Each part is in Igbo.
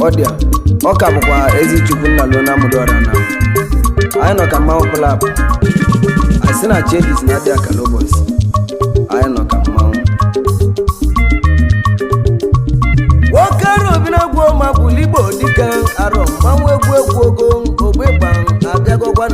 Ọdịa ọka bụkwa ezichukwu Nnaulo na mụdọra na anyị nọ ka mmanwụ plap anyị si na changes na adịa kala ụbọchị anyị nọ ka mmanwụ nwoke arụ obi na-agwụ ma bụ ligbo dịka arọ mmanwụ egwu ogo ogbegba abịagọkwa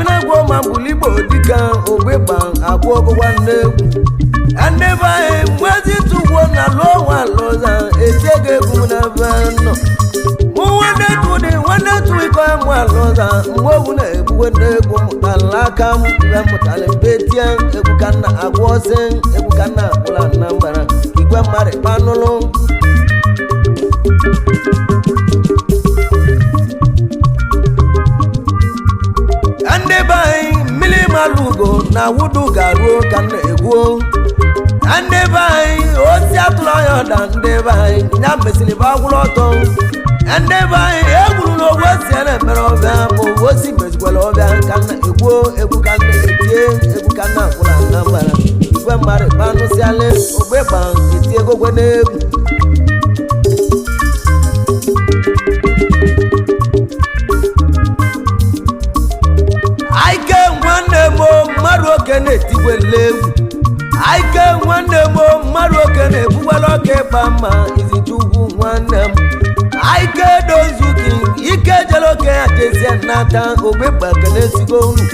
n'egwu ma buligbo dịka ogbegba agwọ ọgụgwa n'egwu ndebe anyị mwezi tụgwo na lụọ nwa lụza echego egwu na venọ mụ nwanne tụ iko mụ alụza mgbe ogwu na-egbuwe n'egwu mụtala aka m ibe mụtala mbetie egwu ka nna agwọ ọsị egwu ka nna akwụla na mbara igwe mmadụ kpanụlụ Lugo na wudu garuo ka na-egwu ndebe anyị osi atụrụ anya ọda ndebe anyị ya mesịrị bụ agwụrụ ọtọ ndebe anyị egwuru n'ogwu osi a na-emere ọbịa ma owu osi mezikwara ọbịa ka na-egwu egwu ka na-etie egwu ka na-akwụla na mbara igwe mmadụ kpanụsịala ogbegba eti egogwe n'egwu mmadụ oke na-etigwele egwu aike nwanne m mmadụ oke na-ebugbala ọka ịkpa mma izichukwu nwanne m aike dozuki ike jere oke ya jezie nnata ogbegba kelesigo unu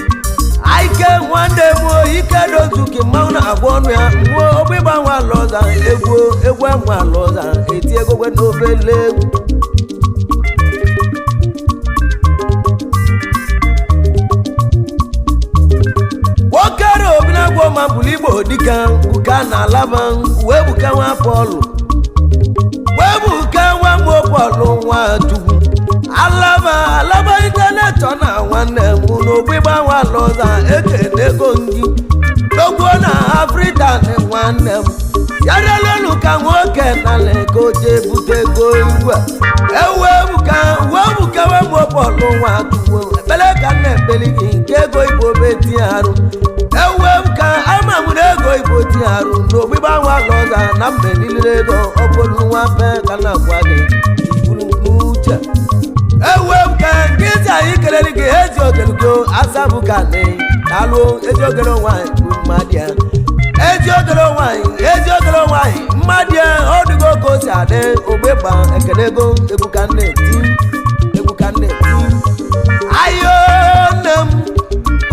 aike nwanne m ike dozuki mmanwụ na-agwa ọnụ ya mgbe ogbegba nwa alọza egwu nwa alọza eti egogwe n'obele egwu ma buligbo dịka buka na alaba wee buka nwa Pọlụ wee buka nwa Pọlụ nwa Chukwu alaba ịntanetọ na nwanne m n'ogbegba nwa lọza ekene ego ndị dogbuo na Afrika nwanne m yarelelu ka nwoke na lego jee bute ego iwu wee buka nwa Pọlụ nwa Chukwu ekpele ka na-ekpeli gị nke ego igbo beti arụ ka ama m ego igbo tiharụ n'ogbegba nwa lọza na mbe niile ego ọbụrụ nwa fe ka na-agwa gị iburu n'uche ka nkịtị anyị kelere gị ezi ogelugo asabụ ka na-alụ ezi ogere nwanyị bụ mmadụ ya ezi ogere nwanyị mmadụ ya ọdụgo ka o si adị ogbegba ekelego egwu ka na-eti ayo nne m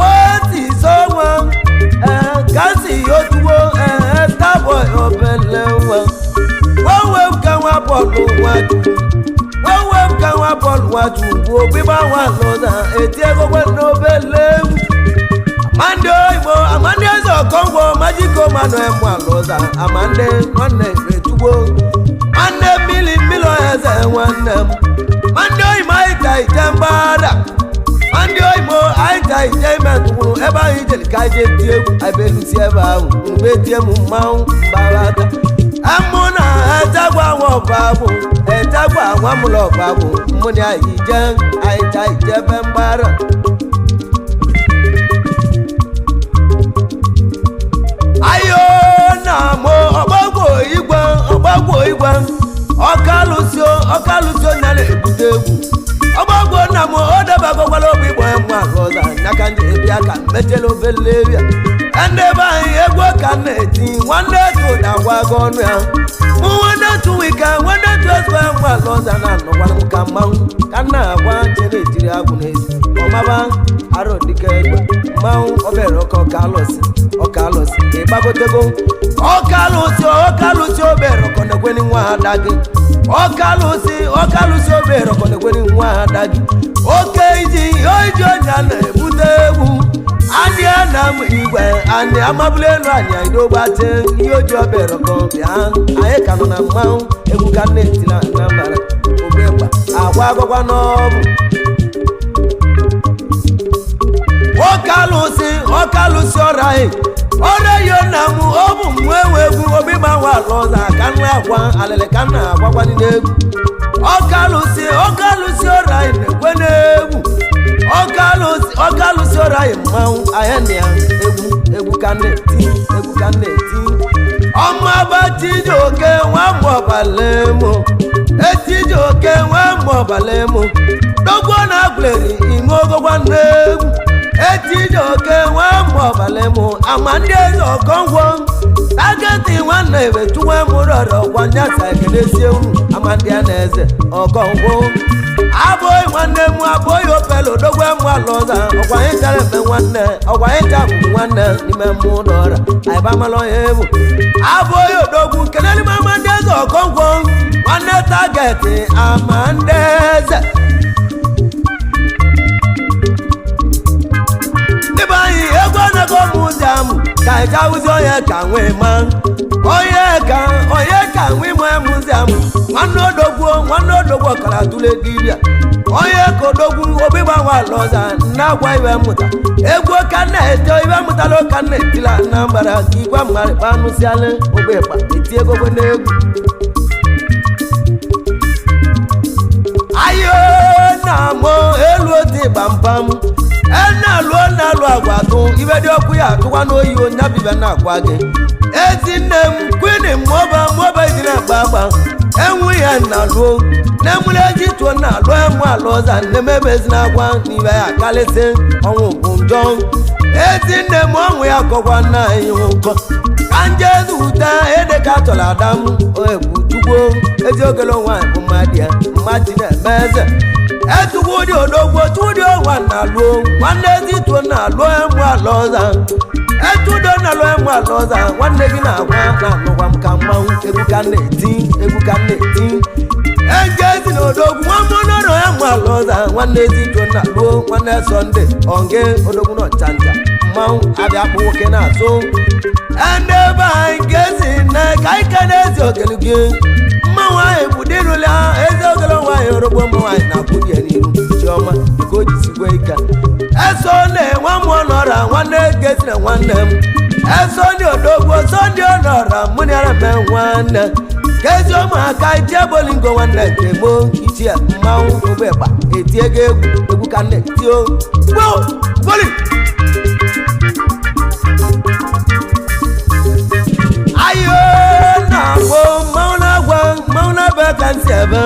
oti so nwa kasi yotuwo starboy obele nwa wewe ka nwa Pọlụ nwa Chukwu ogbegba nwa lọza eti egogwe n'obele amande eze ọkọngwọ majiko Manuel nwa lọza amande nwanne Ifechukwu nwanne mmiri eze nwanne m mande oyimo ita ite mgbada ndị oyimo anyị ije ime tụkwuru ebe anyị jere ka anyị jee tie egwu anyị belusi ebe ahụ mgbe tie m mmanwụ mgbarata amụ na etegwa nwa ọbabụ etegwa nwa mụlọ ọbabụ mmụnị anyị ije ebe mgbara ayo na mụ ọgbagwo igwe ọkalụsio na na-ebute egwu ọgbagwo na m o debagokwala ogbe igbo mma alụza n'aka ndị ebia ka mechela obele eria ndị ebe anyị egwu ka na-eti nwanne etu na-agwago ọnụ ya mụ nwanne etu wika nwanne etu ezigbo mma alụza na-anọkwara m ka mmanwụ ka na-agwa chere ejiri agwụ n'ezi ọmaba arụ dịka egbe mmanwụ obere ọka alụsị ịgbagotego ọka alụsị obere ọkọ na-ekweni nwa ada gị ọka alụsị obere ọkọ na-ekweni nwa ada gị oke iji oji ọnya na-ebute egwu anyị anam igwe anyị amabụla elu anyị idogbache ihe oji ọbịarọkọ bịa anyị ka nọ na mmanwụ egwu ka na-etila na mbara obegba agwa agwagwa n'ọbụ ọkalụsi ọra anyị ọrịa yo na mụ ọ bụ mwe egwu obi gbanwe ala ọzọ ka nna agwa alịlị ka nna agwagwani n'egwu ọkalụsi ọra anyị na-ekwe n'egwu ọkalụsi ọra anyị mmanwụ anya na ya egwu ka na-eti ọmabatijo oke nwa mọbalemo etijo oke nwa mọbalemo dogwo na agwụleri ime ogogwa n'egwu etijo oke nwa mọbalemo ama ndị eze ọkọngwọ agati nwanne ebetuwe mụrọrọ gwanyasa ekedesie unu ama ndị a na-eze ọkọngwọ abụghị nwanne m abụghị opelo dogwe mụ alọza ọkwanye chara eme nwanne ọkwanye chapụ nwanne n'ime mmụ ụlọọra aịbamala onye ebu abụghị odogwu keleli ama ndị eze ọkọngwọ nwanne tageti ama ndị eze dịbe anyị egwu anago muziam ka ịchawụzi onye ka nwee ma onye ka nwee ma muziam nwanne odogwu ọkara tụle dibịa onye ka odogwu obi gbanwe ala ọza na-agwa ibe mmụta egwu ka na-ete ibe mmụtala ụka na-etila na mbara ka igwe mmarịkpa anụsiala obekpa eti egogwe n'egwu ayo na mụ elu otu ịgbampam na-alụ agwa atụ ibe dị ọkụ ya atụkwa n'oyi onye bibe na-akwa gị ezinne m kwini mụọba iji na-agba agba enwu ya na-alụ na-emule eji tụọ na-alụ emu ala ọza nnemebezi na-agwa n'ibe ya kalịsị ọnwụ bụ njọ ezinne m ọnwụ ya kọkwa na anyị ụkọ ka njezi ute ede ka chọrọ adam egwu chukwu ezi ogele nwaanyị bụ mmadụ ya mmadụ na-eme eze etukwu dị odogwu chụdị ọnwa na-alụ nwanne ezi tụọ na-alụ emu ala ọza etudo na-alụ emu ala ọza nwanne gị na-agwa na-alụkwa m ka mmanwụ egwu ka na-eti ejezi na odogwu nwa mmụnọrọ emu ala ọza nwanne ezi tụọ na-alụ nwanne sọnde onge odogwu na ọchanja mmanwụ abịa kpụ nwoke na-azụ ende ebe anyị ga-ezi na ka anyị ka na-ezi ogelu gị mmanwụ anyị bụ dịrụla ezi ogele nwaanyị orogbo mmanwanyị na-akwụdị ya n'iru chiọma ka o jisikwa ike eso na-enwe mmụọ nọra nwanne gezi na nwanne m eso ndị odogwu so ndị ọnọra mụnyere me nwanne kezi ụmụaka ijebolingo nwanne nke gboo ichie mmanwụ obekpa etie gị egwu ka na-etio gboli ayo na-agbo mmanwụ na-agwa mmanwụ na-ebe ka nsị ebe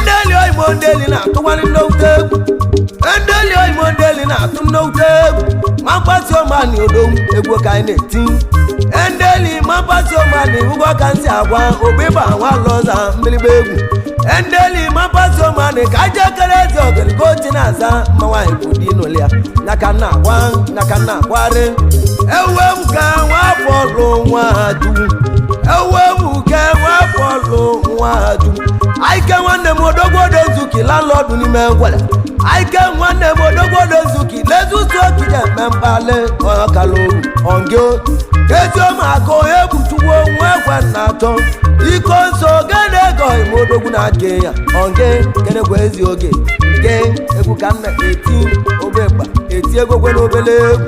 ndeli oyimo ndeli na-atụkwalị nnokwu egwu ndeli oyimo ndeli na-atụ nnokwu egwu ma mkpasi ọmani odogwu egwu ka anyị na-eti ndeli ma mkpasi ọmani ụgwọ ka nsị agwa ogbịgba nwa lọza mgbịrịgba egwu ndeli ma mkpasi ọmani ka aja ekere ezi ogeligo ochi na-aza mmanwanyị bụ di n'ụlọ n'aka na-agwarị ewu ka nwa afọ lụ nwa adu ewu ka nwa afọ lụ nwa adu aike nwanne m odogwu odozuki landlord n'ime ngwere aike nwanne m odogwu odozuki lezuzu okije mmembale ọkaloru onge ezi ụmụaka onye buchugbo nwa ekwe na atọ iko nso gene ego ime odogwu na-ake ya onge kenegwe ezi oge nke egwu ka nna eti obekpa eti egwekwe n'obele egwu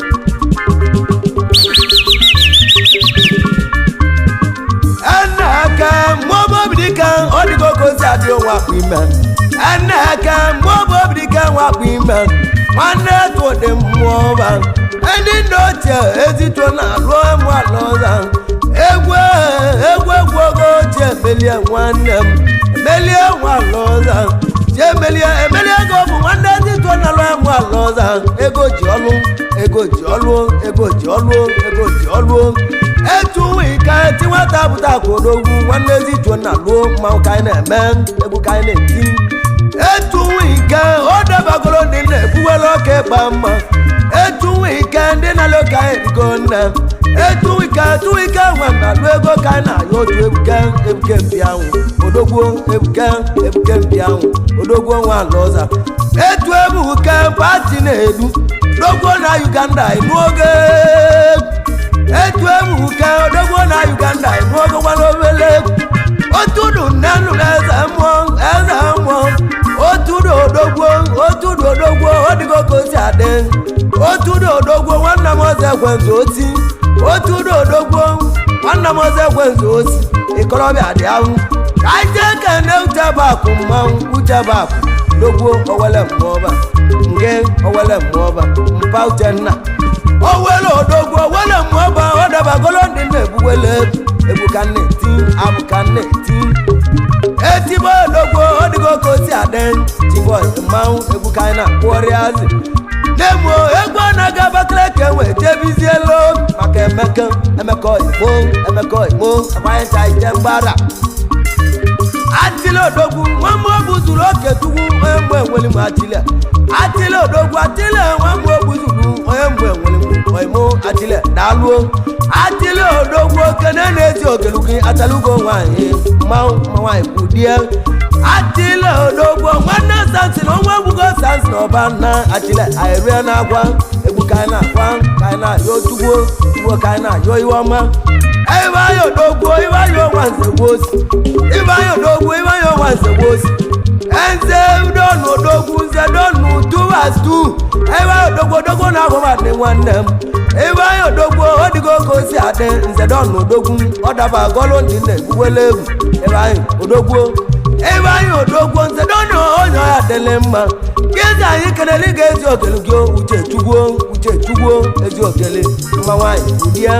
aka mụọbụbidika ọ dịgo gozi adị nwakpụ ime aka mụọbụbidika nwakpụ ime nwanne tụdị mmụọba ndị nna ochie ezito na-alụ emu ala ọza egwu ogo ochie melie nwanne m melie nwa ala ọza ji emelie ego bụ nwanne ezito na-alụ emu ala ọza ego ji ọlụ etu ike ti nwata pụta ka odogwu nwanne ezi juo na luo mmanwụ ka anyị na-eme egwu ka anyị na-eti etu ike o debagoro ndị na-ebuwela ọka ịkpa mma etu ike ndị na-alụ ka ego nne etuwike nwanna lụ ego ka anyị na-ayọ otu ebuke mpi ahụ odogwo ebuke mpi ahụ odogwo nwa alọza etu ebuke pati na-edu odogwo na Uganda n'oge etu ebuke odogwo na Uganda n'oge gbara obele otudu nnenu eze mmụọ otudu odogwo odigo kosi adị otudu odogwo nwanna m ọzọ ekwenzu oti otudu odogwo nwanna m ọzọ ekwenzu oti ikorobịa dị ahụ ka anyị jee kene uchebakụ mmanwụ uchebakụ dogwo owele mmụọba nge owele mmụọba mpa uchenna owele odogwo owele mmụọba ọ dabagolo ndị na-ebuwele egwu ka nna-eti abụ ka nna-eti etibo odogwo odigo kosi adị tiboy mmanwụ egwu ka anyị na-akpụọrịazị nemo egwu na-aga Abakaliki enwe jebizielo maka emekọ igbo agbanyịcha ije mgbara atile odogwu nwamogbu zuru oke tugwu onye mgbe enweli m atile odogwu atile nwamogbu zuru onye mgbe enweli m oyimo atile daalụo atile odogwu okene na-ezi ogelu gị atalugo nwaanyị nwaanyị bụ die atile odogwu nwanne sansi na ọnwa egbugo sansi na ọba nna atile ayịrịa na-agwa egwu ka anyị na-agwa ka anyị na-ayọ tugwo ka anyị na-ayọ iwe ọma ibayo odogwu ibayo nwanze gwosi ibayo odogwu ibayo nwanze gwosi enze donu odogwu nze donu 2 ibayo odogwu na-agwa madị nwanne m ibayo odogwu odigo kosi adị nze donu odogwu ọ daba agọlụ ndị na-egbuwele egwu ibayo odogwu nze donu onye ọya dịlị mma gịzi anyị kelele ga-ezi okele gị uche chugwo ezi okele mma nwaanyị udie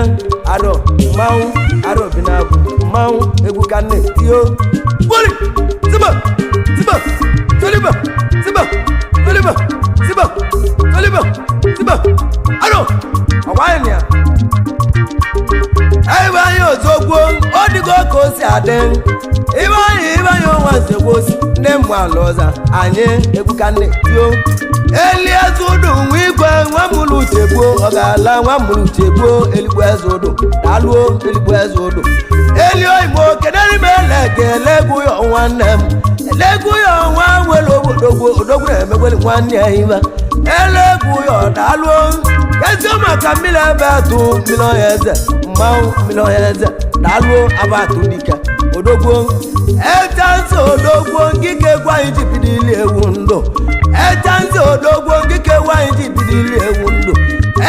arọ mmanwụ arọ binabụ mmanwụ egwu ka nna-etio gbori ziba toliba ziba arọ ọgwanyị ya ebe anyị ozogbo odigo ka o si adị ibe anyị ọnwa nzegbosi ndị mmụ ala ọza anyị egwu ka nna-etio elieze udu nwa igwe nwamụrụ uche gboo ọ ga-ala nwamụrụ uche gboo eligbo eze udu daluo eligbo eze udu eli oyimo kedere m elegwu ya nwanne m elegwu ya ọnwa nwere odogwu na-emegweli nwanne ya ibe elegwu ya daluo ezio maka mmiri ebe atụ mmiri ọhịa eze mmanwụ mmiri ọhịa eze daluo abatụ dike odogwu etanze odogwu ngike gwa anyị ji bido ili ewu ndụ etanze odogwu ngike gwa anyị ji bido ili ewu ndụ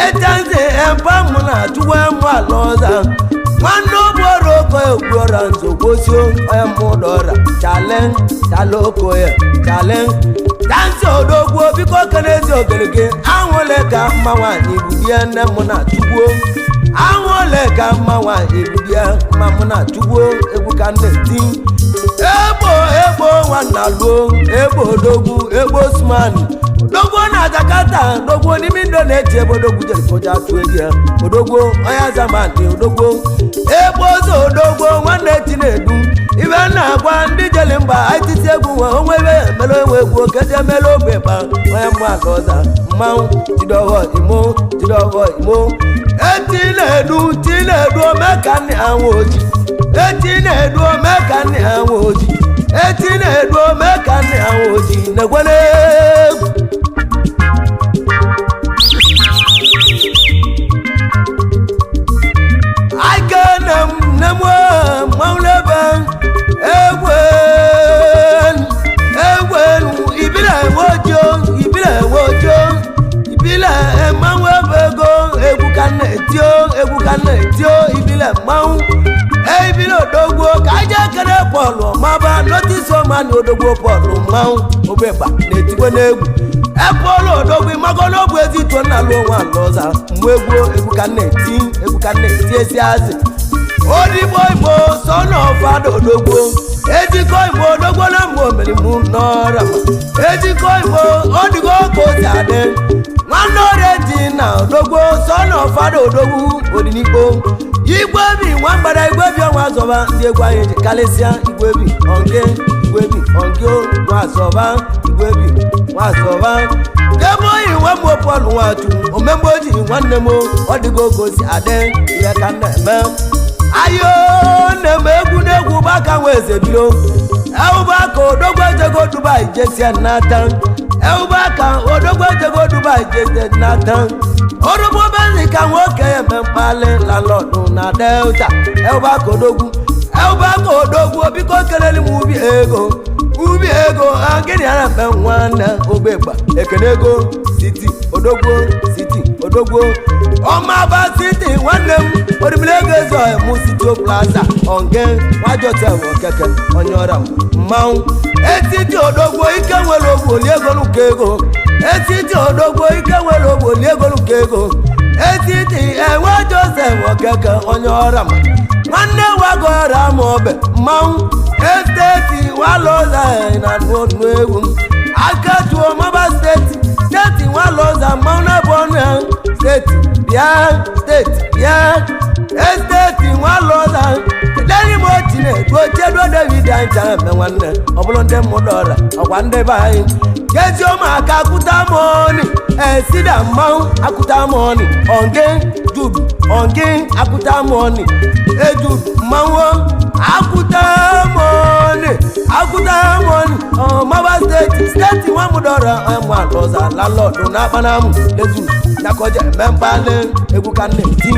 etanze empa mụ na achụwa mụ ala ọza nwanne obuọrụ oko egwuọra nzogbosi onye mmụdọra chaloko ya tanze odogwu biko kenezi ogelege anwụle ka mma nwaanyị ibudie nne mụ na achụgbuo anwụle ka mma nwaanyị ibudie mma mụ na achụgbuo egwu ka nna-eti egbo nwanna luo egbo odogwu egbo smani odogwu na Jakarta odogwu n'ime ndo na-eji ebe odogwu jere koja atụ ego ya odogwu onye zamani odogwu egbo ozo odogwu nwanne eti na-edu ibe na-agwa ndị jeli mba aititi egwu nwe onwe ebe emere enwe egwu okezi emere ogbe ba onye mmụ ala ọza mmanwụ jidoho imo eti na-edu omeka nne anwụ oji eti na-edu omeka nne anwụ oji eti na-edu omeka nne anwụ oji na-egwele egwu egwelu ibile mmanwụ ebe ego egwu ka nna-etio ibile mmanwụ ibile odogwu ka aja ekere Pọlụ maba notisi ọmani odogwu Pọlụ mmanwụ ogbekpa na-etigwe n'egwu Pọlụ odogwu magologwu ezito nna lụọ nwa ala ọza mgbe egwu ka nna-eti esi azị odigbo igbo son of adodogbo ejikọ igbo odogbo na mgbe omerimu n'ọra ejikọ igbo odigo ka o si adị nwanne ọrịa ji na odogbo son of adodogbo odinikpo igwebi nwa mgbada igwebi ọnwa azọba ndị egwu anyị ji kalịsịa igwebi onge igwebi onge nwa azọba igwebi nwa azọba ebe oyi nwa m Pọl Nwatu omemgbe oji nwanne m ọ dịgo gosi adị ihe ka na-eme ayo na-eme egwu n'egwu baka nwa eze biro eubaka odogwu ejego Dubai jesie nnata eubaka odogwu ejego Dubai jesie nnata orugbo bezi ka nwoke eme mkpali landlord na Delta eubaka odogwu biko keleli m ubi ego gịnị ara mpe nwanne ogbegba ekene ego City odogwu ọmaba City nwanne m orimiri ego ezo mụ City Plaza onge nwajotewo keke onye ọra mmanwụ etiti odogwu ike nwere ogwu oli ego nuka ego etiti odogwu ike nwere ogwu oli ego nuka ego etiti enwe Joseph keke onye ọra ma nwanne wagora ma obe mmanwụ esteti waloza na n'onu egwu akatuo maba steeti waloza mmanwụ na bụ ọnụ steeti bịa esteti waloza deri m Chinedu ochedo David ancha eme nwanne ọ bụrụ ndị mmadụ ọra ọkwa ndị be anyị gezi ụmụaka akụta mọni esida mmanwụ akụta mọni onge judu onge akụta mọni ejudu mmanwụ akụta mọni maba steeti nwa mụdọrọ ịmụ alọza lalọdụ na akpanamụ lezu nakọje eme mkpali egwu ka na-eti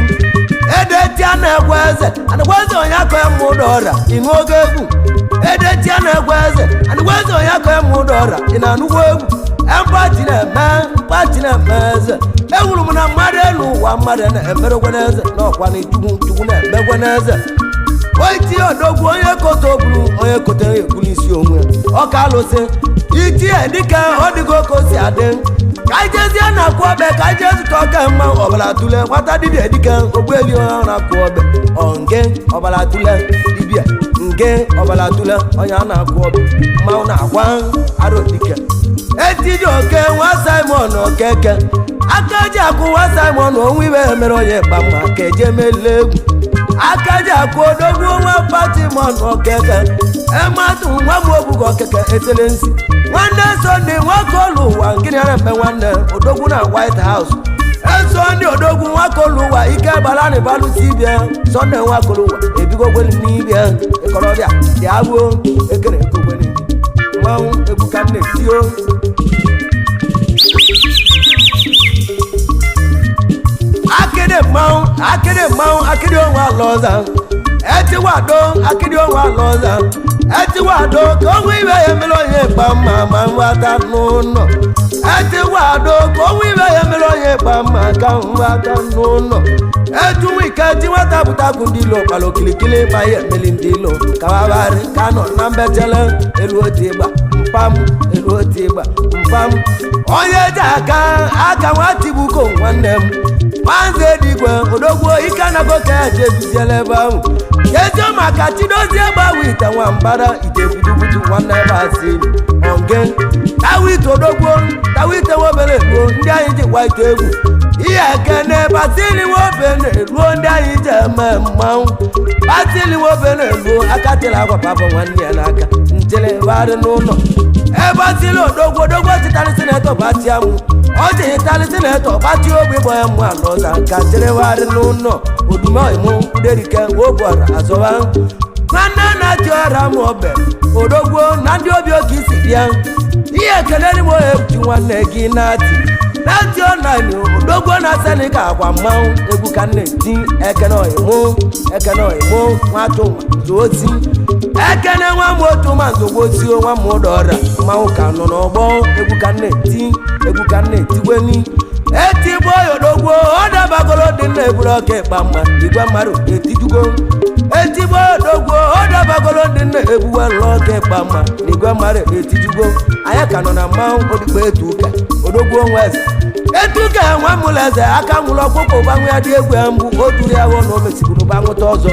edetia na-egwe eze onye akọ ya mụdọ ọra ịṅụ oge egwu edetia na-egwe eze onye akọ ya mụdọ ọra ị na-anụgwo egwu mkpachi na-eme eze ewuru m na mmadụ elu ụwa mmadụ na-emerogwe eze n'ọkwa na chukwu na-emegwe n'eze oiti odogwu onye kote oburu onye kotere egburu isi onwe ọ ka alụsị itie dịka ọ dịgo ka o si adị ka anyị jezie na akwụ obe ka anyị jee zụta ọka mma ọbara tule nwata dibịa dịka ogbueli onye na-akwụ obe onge ọbara tule dibịa nge ọbara tule onye a na-akwụ obe mmanwụ na-agwa arụ dike etiji oke nwa Simon Okeke aka ji akụ nwa Simon onwe ibe mere onye kpa mma ka eje melie egwu aka ji akụ odogwu nwa Fatimon Okeke mmadụ nwa m Obugo Okeke Excellency nwanne Sunday nwoke olu ụwa ngịnị ara mpe nwanne odogwu na White House Sunday odogwu nwoke olu ụwa ike gbara na ịbalụsi ibia Sunday nwoke olu ụwa ebigo gweli n'ibia ịkọrọbịa dị agbuo ekere ekogweli mmanwụ egwu ka m na-etio akịrị mmanwụ akịrị onwe alọza etiwado akịrị onwe alọza etiwado ka onwe ibe ya mere onye kpa mma ma nwata n'ụlọ etiwado ka onwe ibe ya mere onye kpa mma ka nwata n'ụlọ etuwe ike ti nwata bụtakwu ndị ilo kpara okilikili ma ihe emeli ndị ilo ka wabari ka nọ na mbechele elu otu ịgba mpam onye ji aka nwatibuko nwanne m nwanze digwe odogwu ike anago ka ya jebiziela ebe ahụ ezi maka Chidozie gbawe ite nwambara ite budubudu nwanne ebe asị onge tawite odogwu tawite wobere ruo ndị anyị ji gwa ite egwu ihe ekene Basili wobere ruo ndị anyị ji eme mmanwụ Basili wobere ruo aka tịrị agwa papa nwanne ya n'aka nchere barị n'ụlọ Basili odogwu chịtarị sinetọ bati amụ ọ chịtarị sinetọ bati ogbe ịgbọ ya mma n'ọza ka chere barị n'ụlọ odumoimu uderike wobọra azọba nwanne na-achị ọra m obe odogwu na ndị obi oke isi bịa ihe ekele n'ime egwu nwanne gị na-ati ọnani odogwu na senika agwa mmanwụ egwu ka na-eti ekene oyimu nwatụ ozi ekene nwa m otu ma nzogbozi nwa m ụdọra mmanwụ ka nọ n'ọgbọ egwu ka na-etigweni etigbo odogwu ọ dabagoro dị na-eburu ọka ịkpa mma igwe mmadụ etijugo etigbo odogwu ọ dabagoro dị na-ebuwelu ọka ịkpa mma na igwe mmadụ etijugo anyị ka nọ na mmanwụ odigbo etu ụka odogwu onwe eze etuka nwa mụleze aka nwụrụ ọkpụkpụ gbanwe ya dị egwu ya mgbu o duru ya hụ na o mesigburu gbanwụta ọzọ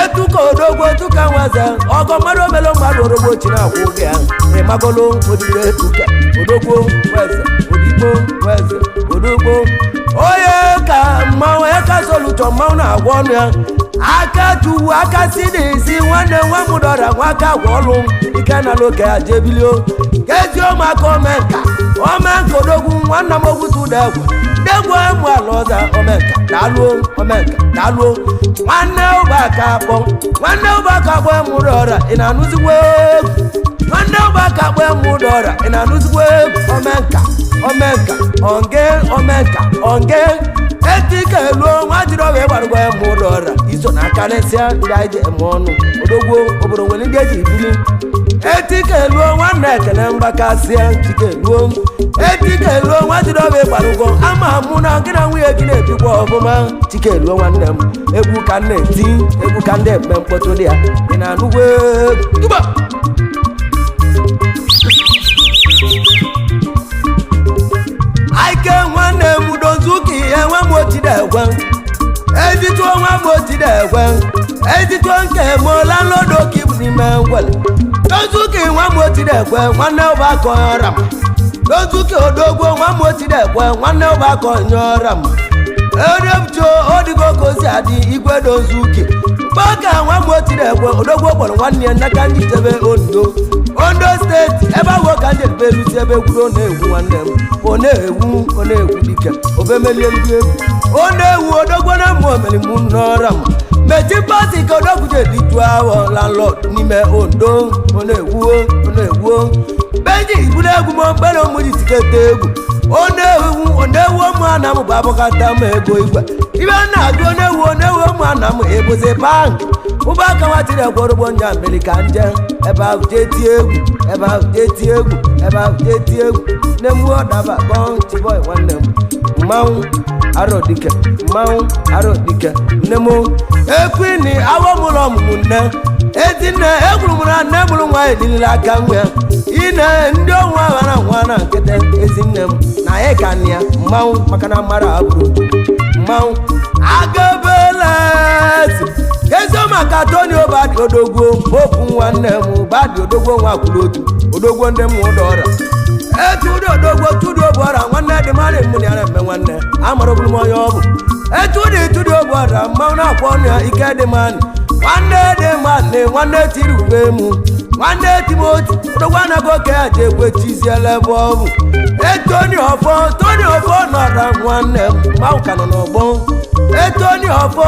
etuka odogwu etuka nweze ọgọ mmadụ omelo mmadụ orogbo chi na-akwụ ụgwọ ya ịmagolo odigbo etuka odogwu nweze odigbo nweze odogbo onye ka mmanwụ eka soluchọ mmanwụ na-agwa ọnụ ya aka tuwu aka si n'ezi nwanne nwa m dọra nwa aka gwa ọlụ ike na loke ya jebilio kezi ọmaka omenka odogwu nwanna m ogwutu degwa emu ala ọza omenka daluo nwanne ụbaka akpọ emu dọra ị na-anụzikwa egwu nwanne ụbaka akpọ emu dọra ị na-anụzikwa egwu omenka etike luo nwa jiri ọga ịgbarụgwa ya mụ ụlọọra iso na aka nesịa ndị anyị ji eme ọnụ odogwo obodo nwere ndị eji ibili etike luo nwanne ekene mgbakasịa chike luo etike luo nwa jiri ọga ịgbarụgwọ ama mụ na gị na nwunye gị na-ebikwa ọfụma chike luo nwanne m egwu ka m na-eti egwu ka ndị eme mkpọtụ dị ya ị na-anụgwa egwu aike nwanne m dozuki enwe m otidekwe ezituo nwa m otidekwe ezituo nke mola nlodoki bụ n'ime ngwele dozuki nwa m otidekwe nwanne ụbaka ọra m dozuki odogwo nwa m otidekwe nwanne ụbaka onye ọra m erebucho odigo kozi adị igwe dozuki mgbaka nwa m otidekwe odogwo kpọrọ nwanne ya n'aka ndị tebe Ondo steeti ebe ahụ ka ndị ebe elusi ebe egwuru na-egwu nwanne m ọ na-egwu dike obemelie ndị egwu ọ na-ewu odogwo na mmụ omelimu n'ọra m mechi pati ka odogwu ji editu ahụ landlord n'ime Ondo ọ na-egwu beji iburu egwu m mgbere ụmụji tikete egwu ọ na-ewu ụmụ ana m bụ abụkata m ego igwe ibe na-agụ ọ na-ewu ụmụ ana m ebozi bank ụbaka nwatiri egworugbo nya mmiri ka nje ebe ahụ jeti egwu na-emu ọdaba gbọn chiboy nwanne m mmanwụ arodike nne m ekwini awọ mụrụ ọmụmụ nne ezinne egwuru m na nne mụrụ nwaanyị niile aka nwe ine ndị onwe aghara nwa na nkịta ezinne m na anyị ka nị ya mmanwụ maka na mara abụrụ mmanwụ agabelezi kezo maka Tonio badi odogwo opu nwanne m badi odogwo nwa kwuru otu odogwo ndị m ụdọra etu ụdị odogwo tudi obora nwanne dị mara mmụrụ ya na-eme nwanne amara obulu m onye ọ bụ etu ụdị tudi obora mmanwụ na-akpọ ọnụ ya ike dị mani nwanne tiri uwe mụ nwanne Timoti odogwo anago ka ya ji ekwechiziela ebe ọ bụ Tony ọfọ nọra nwanne m mmanwụ ka nọ n'ọgbọ Tony ọfọ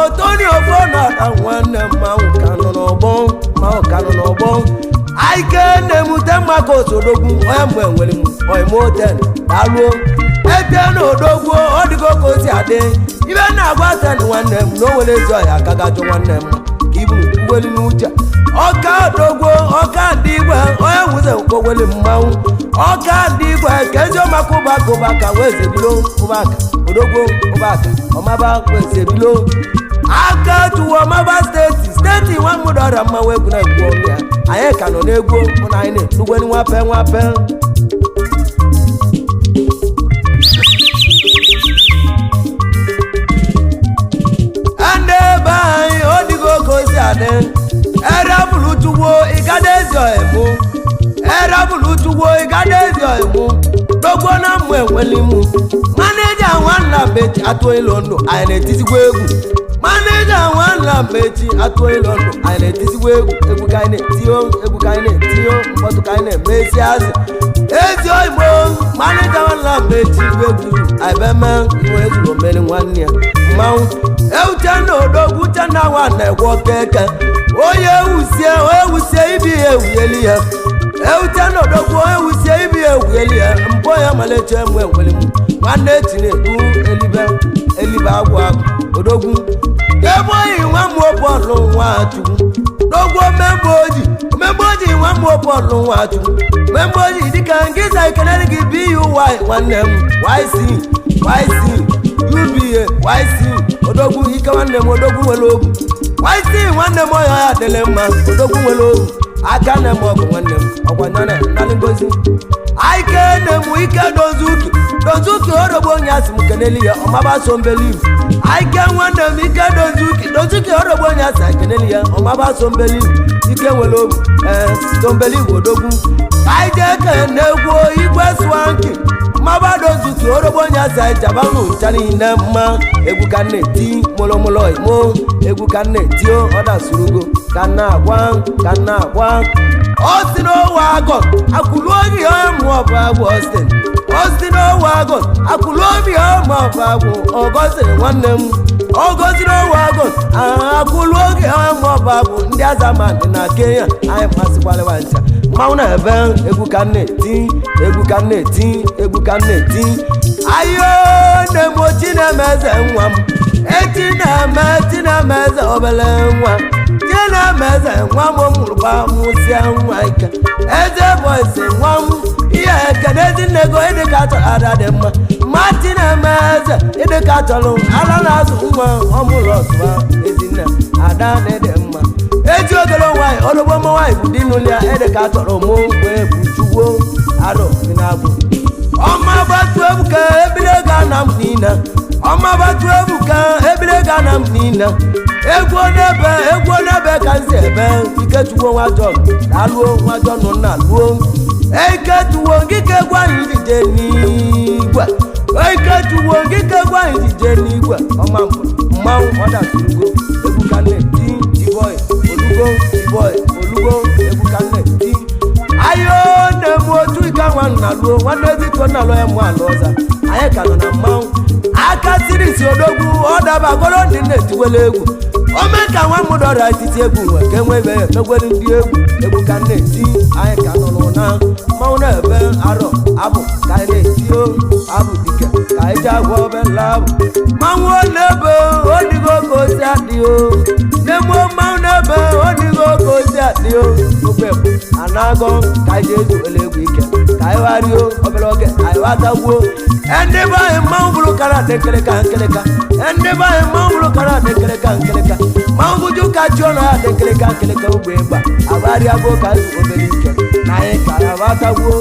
nọra nwanne m mmanwụ ka nọ n'ọgbọ aike na-emute maka osodogwu onye mgbe nwere m oimoten daluo ete na odogwu ọ dịgo ka o si adị ibe na-agwa ten nwanne m na o nwere ezi ọhịa aka gajụ nwanne m ibu ugweli n'uche ọka odogwo ọka ndị igwe onye nwuze okogweli mmanwụ ọka ndị igwe ka ezi ọmaka ụbaka wee zebilo ụbaka odogwo ụbaka ọmaba wee zebilo aka tuwo ọmaba steeti nwa mụdọra mmanwụ egwu na-egwu ọnụ ya anyị ka nọ n'egwu mụ na anyị na-etugweli nwape ndị ebe anyị odigo ka o si adị erabulutuwo igadezi oemu dogwo na mmụ enwelimu maneja nwanna bechi atụ ilo ndụ anyị na-etizigwa egwu maneja nwanna bechi atụ ilo ndụ anyị na-etizigwa egwu ka anyị na-etiyo mkpọtụ ka anyị na-emezi azị ezi oyibo maneja nwanna bechi egwu aibeme iwe ezuru omeri nwanne ya mmanwụ euchena odogwu chena nwanna egwu keke onye ewusie ibi ewuyeli ya euchena odogwu onye ewusie ibi ewuyeli ya mpọ ya maleche mgbe enwere m nwanne Chinedu elibe agwụ odogwu ebe oyi nwa m bọọlụ Nwachukwu dogwo membe oji nwa m bọọlụ Nwachukwu membe oji dịka nkịta ikenere gị BUY nwanne m YC odogwu ike nwanne m odogwu nwere obu YC nwanne m ọya ya dịle mma odogwu nwere obu aka nne m ọgụ nwanne m ọkwanyana ndalị ngozi aike nne m ike dozuki odogwu onye asị m keneli ya ọmaba sombeli aike nwanne m ike dozuki odogwu onye asị keneli ya ọmaba sombeli ike nwere obu sombeli odogwu aije ke na-egwu igwe swanki maba dozuki odogwu onye ya za jabalu chani na ma egwu ka na-eti molomolo imo egwu ka na-eti ọ dasurugo ka na-agwa Austin Owagon akwụluobi ọmụ ọbụ agwụ Austin Owagon akwụluobi ọmụ ọbụ agwụ ọgọziri nwanne m ọgọziri Owagon akwụluobi ọmụ ọbụ agwụ ndị azamandị na Kenya anyị masịkwalịwa ncha mmanwụ na-ebe egwu ka na-eti ayo na-emo Chinemeze nwa m Chinemeze obele nwa Chinemeze nwa m mụrụkwa mụsịa nwa ike eze bọịsị nwa m ihe ekene ezinnego ịdịka chọrọ ada dị mma ma Chinemeze ịdịka chọrọ ala na-azụ nwa ọmụlụ ọsụwa ezinne ada dị mma eji ogolo nwaanyị olugbo ụmụ nwaanyị bụ di n'ụlọ ya ịdịka chọrọ mụ wee bụ chugbo arụ dị na-agbụ ọma gbatu ebuka ebile ga na m niile ọma gbatu ebuka ebile ga na m niile egwu n'ebe ka nsi ebe ike tuwo nwa John alụọ nwa John nna alụọ ike tuwo ngike egwu anyị dije n'igwe ọma mmanwụ ọdasurugo egwu ka na-eti T-boy olugo egwu ka na-eti ayo na-emu otu ike nwa nna lụọ nwanne ezito nna lụọ ya mụ alụ ọza anyị ka nọ na mmanwụ aka siri isi odogwu ọ daba goro ndị na-etiwela egwu ome ka nwa mụ dọrọ etiti egwu nwe ka enwebe ya megwere ndị egwu ka na-eti anyị ka nọ na mmanwụ na-ebe arọ abụ ka anyị na-eti abụ dike ka anyị ji agwa obela abụ mmanwụ na-ebe odigo ka osi adịghị na-emu mmanwụ na-ebe odigo ka osi adịghị ogbe anago ka anyị ji ezuwele egwu ike ka anyị gharịo obere oge anyị watagbuo ndị be anyị mmanwụ bụrụ kara dị nkịlịka ndị be anyị mmanwụ bụrụ kara dị nkịlịka mmanwụ bụju ka chi ọnụ ya dị nkịlịka ugbo ịgba agharịago ka anyị obere ike na anyị ka anyị watagbuo